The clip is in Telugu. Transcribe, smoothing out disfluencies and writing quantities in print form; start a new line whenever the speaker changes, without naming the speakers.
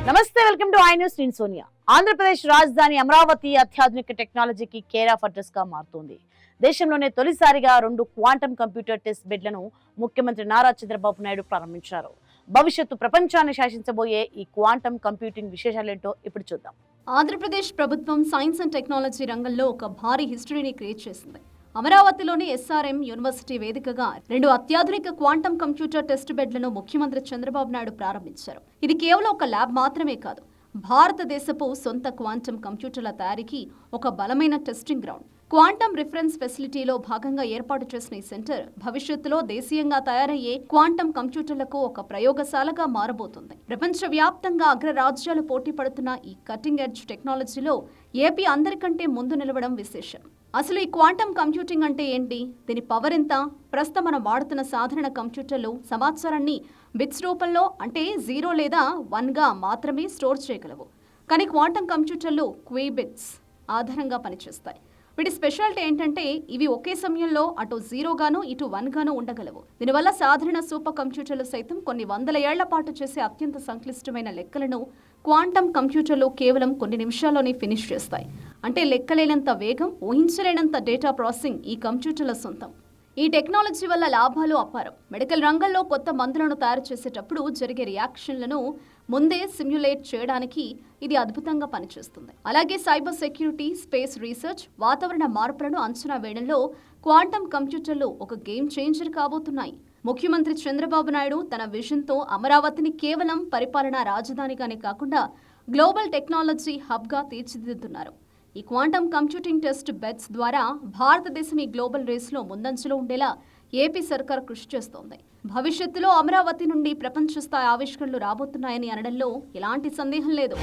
నమస్తే, వెల్కమ్ టు ఐ న్యూస్. నేను సోనియా. ఆంధ్రప్రదేశ్ రాజధాని అమరావతి అత్యాధునిక టెక్నాలజీకి కేర్ ఆఫ్ అడ్రస్ గా మారుతోంది. దేశంలోనే తొలిసారిగా 2 క్వాంటమ్ కంప్యూటర్ టెస్ట్ బెడ్లను ముఖ్యమంత్రి నారా చంద్రబాబు నాయుడు ప్రారంభించారు. భవిష్యత్తు ప్రపంచాన్ని శాసించబోయే ఈ క్వాంటమ్ కంప్యూటింగ్ విశేషాలేంటో ఇప్పుడు చూద్దాం.
ఆంధ్రప్రదేశ్ ప్రభుత్వం సైన్స్ అండ్ టెక్నాలజీ రంగంలో ఒక భారీ హిస్టరీని క్రియేట్ చేసింది. అమరావతిలోని ఎస్ఆర్ఎం యూనివర్సిటీ వేదికగా 2 అత్యాధునిక క్వాంటమ్ కంప్యూటర్ టెస్ట్ బెడ్లను ముఖ్యమంత్రి చంద్రబాబు నాయుడు ప్రారంభించారు. ఇది కేవలం ఒక ల్యాబ్ మాత్రమే కాదు, భారతదేశపు సొంత క్వాంటమ్ కంప్యూటర్ల తయారీకి ఒక బలమైన టెస్టింగ్ గ్రౌండ్. క్వాంటమ్ రిఫరెన్స్ ఫెసిలిటీలో భాగంగా ఏర్పాటు చేసిన ఈ సెంటర్ భవిష్యత్తులో దేశీయంగా తయారయ్యే క్వాంటమ్ కంప్యూటర్లకు ఒక ప్రయోగశాలగా మారబోతుంది. ప్రపంచవ్యాప్తంగా అగ్రరాజ్యాలు పోటీ పడుతున్న ఈ కటింగ్ ఎడ్జ్ టెక్నాలజీలో ఏపీ అందరికంటే ముందు నిలవడం విశేషం. అసలు ఈ క్వాంటమ్ కంప్యూటింగ్ అంటే ఏంటి? దీని పవర్ ఎంత? ప్రస్తుతం మనం వాడుతున్న సాధారణ కంప్యూటర్లు సమాచారాన్ని బిట్స్ రూపంలో, అంటే 0 లేదా 1గా మాత్రమే స్టోర్ చేయగలవు. కానీ క్వాంటమ్ కంప్యూటర్లు క్యూబిట్స్ ఆధారంగా పనిచేస్తాయి. వీటి స్పెషాలిటీ ఏంటంటే ఇవి ఒకే సమయంలో అటు 0 గాను ఇటు 1 గాను ఉండగలవు. దీనివల్ల సాధారణ సూపర్ కంప్యూటర్లు సైతం కొన్ని వందల ఏళ్ల పాటు చేసే అత్యంత సంక్లిష్టమైన లెక్కలను క్వాంటమ్ కంప్యూటర్లు కేవలం కొన్ని నిమిషాల్లోనే ఫినిష్ చేస్తాయి. అంటే లెక్కలేనంత వేగం, ఊహించలేనంత డేటా ప్రాసెసింగ్ ఈ కంప్యూటర్ల సొంతం. ఈ టెక్నాలజీ వల్ల లాభాలు అపారం. మెడికల్ రంగంలో కొత్త మందులను తయారు చేసేటప్పుడు జరిగే రియాక్షన్లను ముందే సిమ్యులేట్ చేయడానికి ఇది అద్భుతంగా పనిచేస్తుంది. అలాగే సైబర్ సెక్యూరిటీ, స్పేస్ రీసెర్చ్, వాతావరణ మార్పులను అంచనా వేయడంలో క్వాంటమ్ కంప్యూటర్లు ఒక గేమ్ చేంజర్ కాబోతున్నాయి. ముఖ్యమంత్రి చంద్రబాబు నాయుడు తన విజన్తో అమరావతిని కేవలం పరిపాలనా రాజధానిగానే కాకుండా గ్లోబల్ టెక్నాలజీ హబ్గా తీర్చిదిద్దుతున్నారు. ఈ క్వాంటమ్ కంప్యూటింగ్ టెస్ట్ బెడ్స్ ద్వారా భారతదేశం ఈ గ్లోబల్ రేస్లో ముందంజలో ఉండేలా ఏపీ సర్కార్ కృషి చేస్తోంది. భవిష్యత్తులో అమరావతి నుండి ప్రపంచ స్థాయి ఆవిష్కరణలు రాబోతున్నాయని అనడంలో ఎలాంటి సందేహం లేదు.